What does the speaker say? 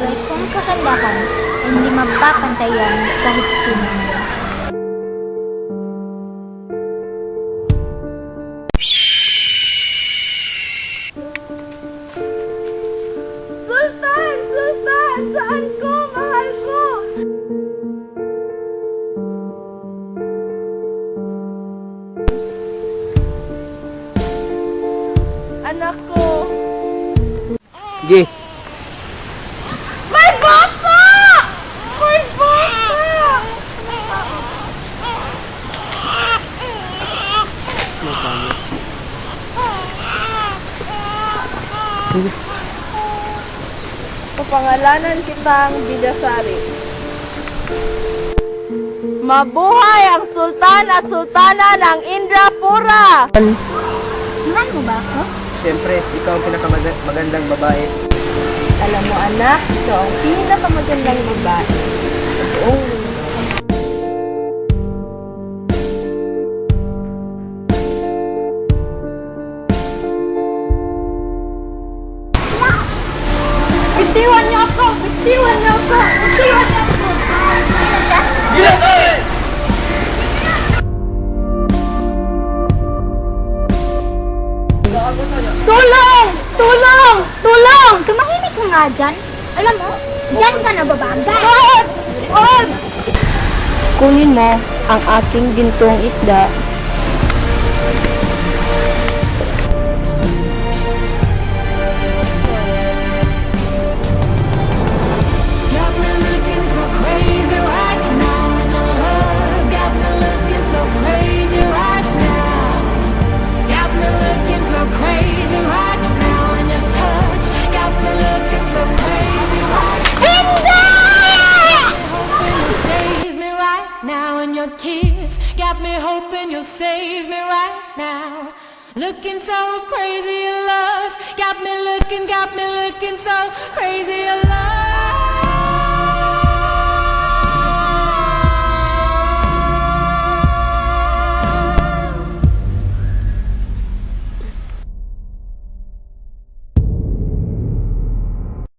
bagay kung kagandahan ay hindi mapapantayan kahit sino. Sultan! Sultan! Saan ko? Mahal ko! Anak ko! Sige. May bata! May bata! Sige. Papangalanan kitang Bidasari. Mabuhay ang Sultan at Sultana ng Indrapura! Mahal mo ba ako? Siyempre, ikaw ang pinakamagandang babae. Alam mo anak, ito ang pinakamagandang babae. Oo. Bitiwan niyo ako! Bitiwan niyo ako! Bitiwan niyo ako! Tulong! Tulong! Tulong! Tumahimik ka nga dyan. Alam mo, dyan ka na babagay. Wag! Wag! Kunin mo ang aking gintong isda. Got me hoping you'll save me right now. Looking so crazy in love, got me